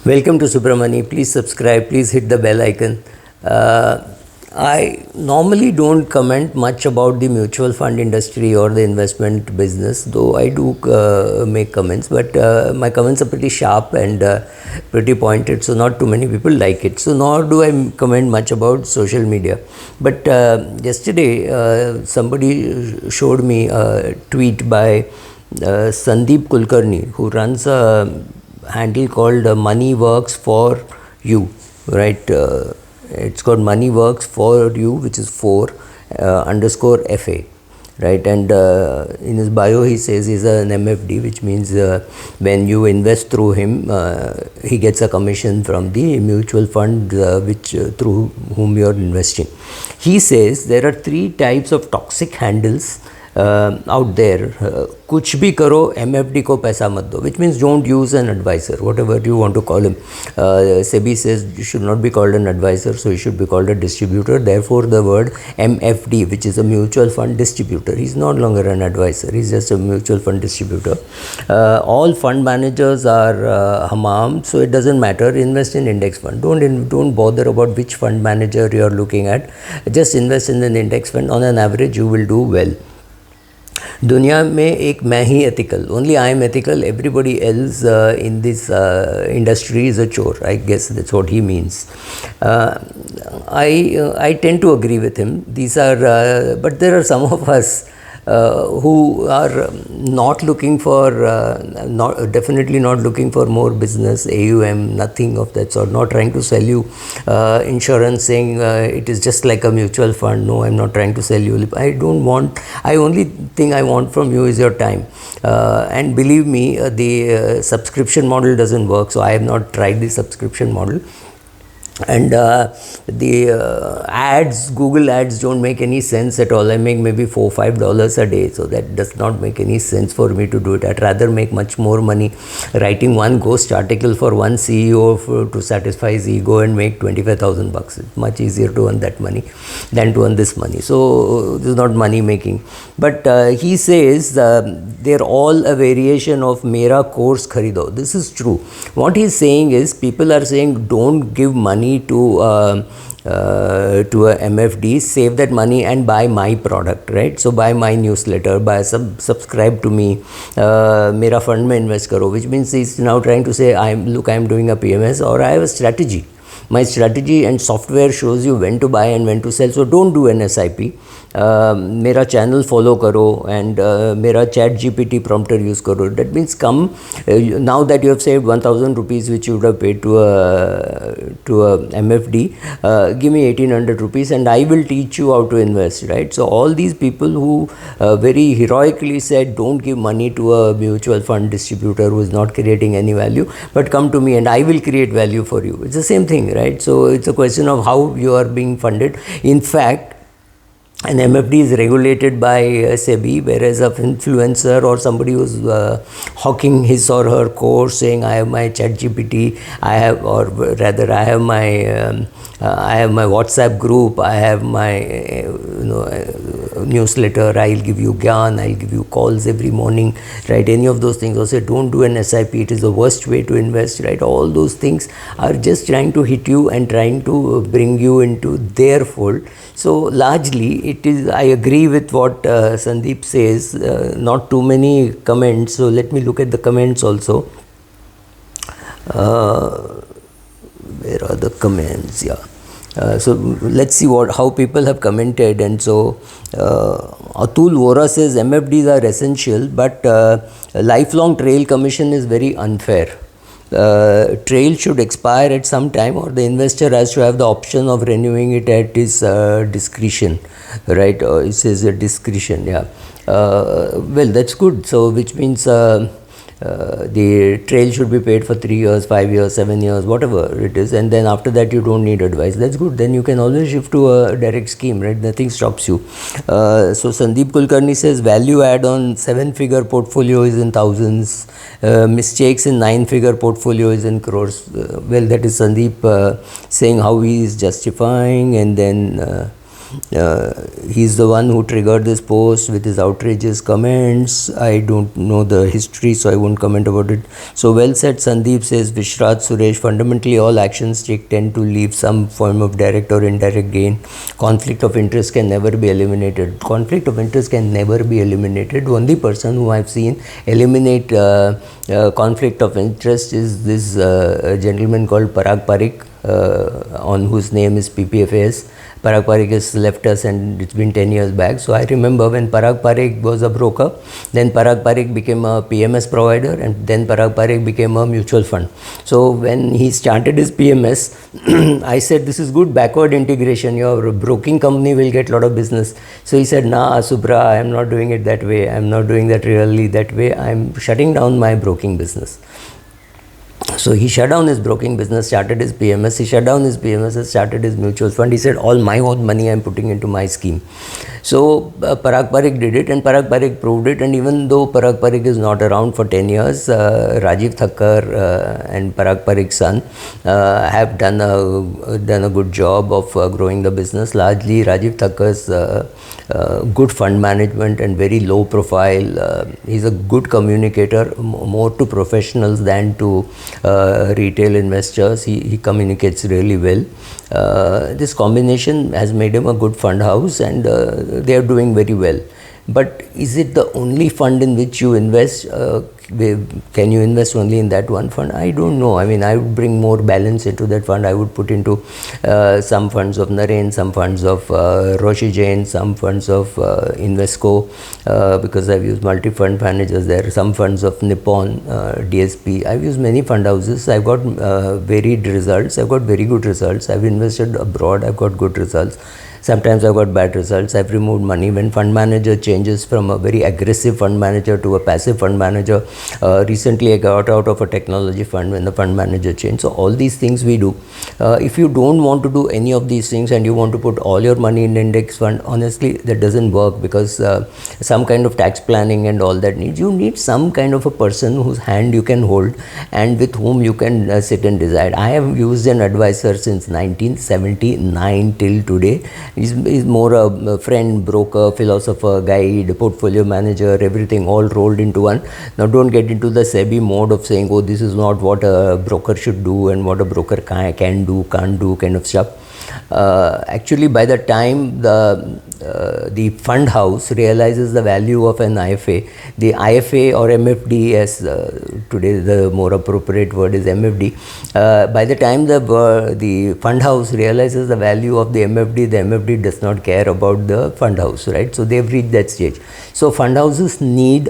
Welcome to Subramani. Please subscribe. Please hit the bell icon. I normally don't comment much about the mutual fund industry or the investment business, though I do make comments. But my comments are pretty sharp and pretty pointed, so not too many people like it. So nor do I comment much about social media. But yesterday, somebody showed me a tweet by Sandeep Kulkarni, who runs a handle called Money Works for You, right? It's called Money Works for You, which is _FA, right? And in his bio, he says he's an MFD, which means when you invest through him, he gets a commission from the mutual fund which through whom you're investing. He says there are 3 types of toxic handles out there. कुछ भी करो, MFD को पैसा मत दो, which means don't use an advisor, whatever you want to call him. SEBI says you should not be called an advisor, so he should be called a distributor. Therefore the word MFD, which is a mutual fund distributor, he's no longer an advisor, he's just a mutual fund distributor. All fund managers are hammam, so it doesn't matter. Invest in index fund. Don't bother about which fund manager you are looking at. Just invest in an index fund. On an average you will do well. दुनिया में एक मैं ही ethical, only I am ethical, everybody else in this industry is a chore. I guess that's what he means. I tend to agree with him. These are but there are some of us who are not looking for definitely not looking for more business, AUM, nothing of that sort, not trying to sell you insurance, saying it is just like a mutual fund. No, I'm not trying to sell you. I only thing I want from you is your time, and believe me, the subscription model doesn't work, so I have not tried the subscription model. And the ads, Google ads, don't make any sense at all. I make maybe $4-5 a day, so that does not make any sense for me to do it. I'd rather make much more money writing one ghost article for one CEO to satisfy his ego and make $25,000. It's much easier to earn that money than to earn this money. So this is not money making. But he says they're all a variation of Mera course kharido. This is true. What he's saying is, people are saying don't give money to a MFD, save that money and buy my product, right? So buy my newsletter, subscribe to me, Mera fund mein invest karo, which means he's now trying to say, I'm doing a PMS, or I have a strategy. My strategy and software shows you when to buy and when to sell. So don't do an SIP. मेरा channel follow करो and मेरा chat GPT prompter use करो. That means come now that you have saved 1,000 rupees which you would have paid to a MFD, give me 1,800 rupees and I will teach you how to invest, right? So all these people who very heroically said don't give money to a mutual fund distributor who is not creating any value, but come to me and I will create value for you. It's the same thing, right? So it's a question of how you are being funded. In fact, an MFD is regulated by SEBI, whereas an influencer or somebody who's hawking his or her course, saying I have my ChatGPT, I have my WhatsApp group, I have my newsletter, I'll give you gyan, I'll give you calls every morning, right? Any of those things. Also, don't do an SIP, it is the worst way to invest, right? All those things are just trying to hit you and trying to bring you into their fold. So largely it is, I agree with what Sandeep says, not too many comments. So let me look at the comments also. Where are the comments? Yeah. So let's see how people have commented. And so Atul Vora says MFDs are essential, but lifelong trail commission is very unfair. Trail should expire at some time, or the investor has to have the option of renewing it at his discretion, right? It says a discretion, yeah. Well, that's good. So which means the trail should be paid for 3 years, 5 years, 7 years, whatever it is, and then after that you don't need advice. That's good. Then you can always shift to a direct scheme, right? Nothing stops you. So Sandeep Kulkarni says value add on 7-figure portfolio is in thousands, mistakes in 9-figure portfolio is in crores. Well, that is Sandeep saying how he is justifying, and then He's the one who triggered this post with his outrageous comments. I don't know the history, so I won't comment about it. So well said, Sandeep, says Vishraj Suresh. Fundamentally, all actions tend to leave some form of direct or indirect gain. Conflict of interest can never be eliminated. Conflict of interest can never be eliminated. Only person who I've seen eliminate conflict of interest is this gentleman called Parag Parikh, on whose name is PPFAS. Parag Parikh has left us and it's been 10 years back. So I remember when Parag Parikh was a broker, then Parag Parikh became a PMS provider, and then Parag Parikh became a mutual fund. So when he started his PMS, I said, this is good backward integration, your broking company will get a lot of business. So he said, nah Subra, I am not doing it that way, I am not doing that really that way, I am shutting down my broking business. So he shut down his broking business, started his PMS. He shut down his PMS and started his mutual fund. He said, all my own money I am putting into my scheme. So Parag Parikh did it, and Parag Parikh proved it. And even though Parag Parikh is not around for 10 years, Rajiv Thakkar and Parag Parikh's son have done a good job of growing the business. Largely Rajiv Thakkar's good fund management and very low profile. He's a good communicator, more to professionals than to retail investors. He communicates really well. This combination has made him a good fund house, and they are doing very well. But is it the only fund in which you invest? Can you invest only in that one fund? I don't know. I mean, I would bring more balance into that fund. I would put into some funds of Naren, some funds of Roshi Jain, some funds of Invesco, because I've used multi-fund managers there, some funds of Nippon, DSP. I've used many fund houses. I've got varied results. I've got very good results. I've invested abroad. I've got good results. Sometimes I've got bad results. I've removed money. When fund manager changes from a very aggressive fund manager to a passive fund manager, recently I got out of a technology fund when the fund manager changed. So all these things we do. If you don't want to do any of these things and you want to put all your money in index fund, honestly that doesn't work, because some kind of tax planning and all that needs. You need some kind of a person whose hand you can hold and with whom you can sit and decide. I have used an advisor since 1979 till today. He's more a friend, broker, philosopher, guide, portfolio manager, everything all rolled into one. Now don't get into the SEBI mode of saying, oh, this is not what a broker should do and what a broker can do, can't do kind of stuff. Actually, by the time the fund house realizes the value of an IFA, the IFA or MFD, as today the more appropriate word is MFD, by the time the fund house realizes the value of the MFD does not care about the fund house, right? So they've reached that stage. So fund houses need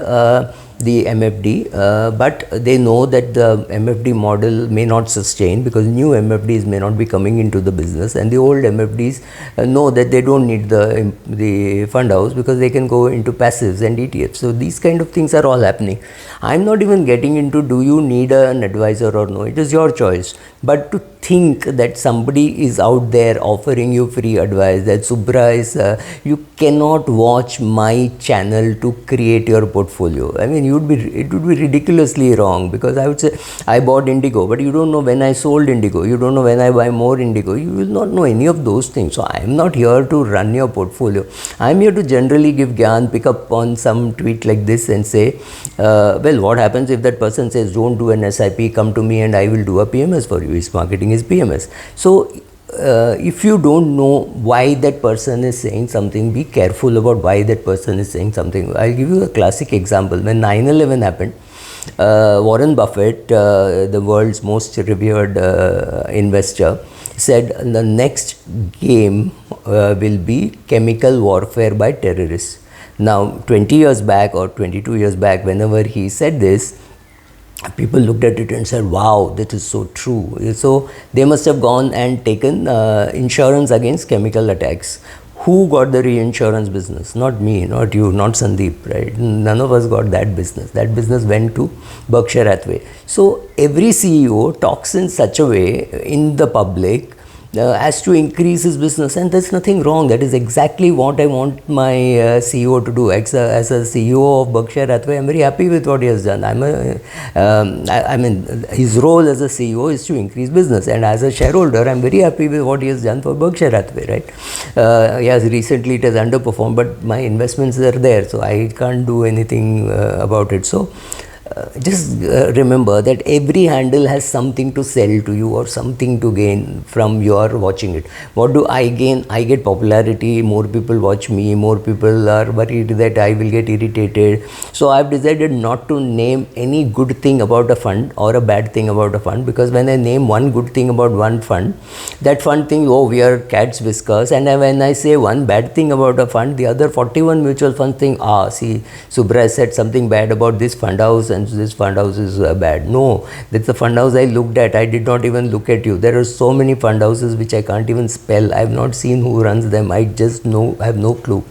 the MFD, but they know that the MFD model may not sustain, because new MFDs may not be coming into the business, and the old MFDs know that they don't need the fund house because they can go into passives and ETFs. So these kind of things are all happening. I'm not even getting into do you need an advisor or no, it is your choice. But to think that somebody is out there offering you free advice, that Subra is, you cannot watch my channel to create your portfolio. I mean, it would be ridiculously wrong, because I would say I bought Indigo, but you don't know when I sold Indigo, you don't know when I buy more Indigo, you will not know any of those things. So I am not here to run your portfolio. I am here to generally give Gyan, pick up on some tweet like this and say, well, what happens if that person says don't do an SIP, come to me and I will do a PMS for you. His marketing is PMS. So if you don't know why that person is saying something, be careful about why that person is saying something. I'll give you a classic example. When 9/11 happened, Warren Buffett, the world's most revered investor, said the next game will be chemical warfare by terrorists. Now 20 years back or 22 years back, whenever he said this, people looked at it and said, wow, that is so true. So they must have gone and taken insurance against chemical attacks. Who got the reinsurance business? Not me, not you, not Sandeep, right? None of us got that business. That business went to Berkshire Hathaway. So every CEO talks in such a way in the public has to increase his business, and there's nothing wrong. That is exactly what I want my CEO to do. As a CEO of Berkshire Hathaway, I'm very happy with what he has done. I mean, his role as a CEO is to increase business, and as a shareholder, I'm very happy with what he has done for Berkshire Hathaway, right? Yes, recently it has underperformed, but my investments are there, so I can't do anything about it. So just remember that every handle has something to sell to you or something to gain from your watching it. What do I gain? I get popularity, more people watch me, more people are worried that I will get irritated. So I've decided not to name any good thing about a fund or a bad thing about a fund, because when I name one good thing about one fund, that fund thinks, oh, we are cat's whiskers, and when I say one bad thing about a fund, the other 41 mutual funds think, see, Subra said something bad about this fund house and this fund house is bad. No, that's the fund house I looked at. I did not even look at you. There are so many fund houses which I can't even spell. I have not seen who runs them. I just know, I have no clue.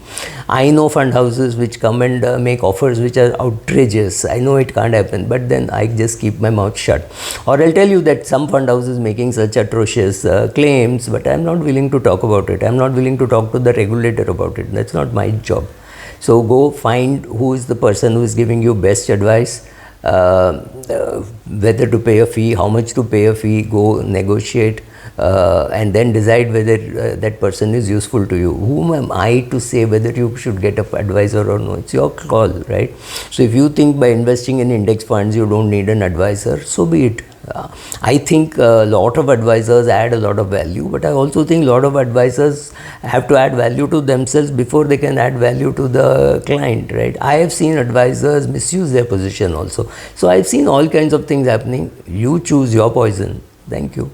I know fund houses which come and make offers which are outrageous. I know it can't happen, but then I just keep my mouth shut. Or I'll tell you that some fund houses making such atrocious claims, but I'm not willing to talk about it. I'm not willing to talk to the regulator about it. That's not my job. So go find who is the person who is giving you best advice, whether to pay a fee, how much to pay a fee, go negotiate, and then decide whether that person is useful to you. Whom am I to say whether you should get an advisor or no? It's your call, right? So if you think by investing in index funds you don't need an advisor, so be it. I think a lot of advisors add a lot of value, but I also think a lot of advisors have to add value to themselves before they can add value to the client, right? I have seen advisors misuse their position also. So I've seen all kinds of things happening. You choose your poison. Thank you.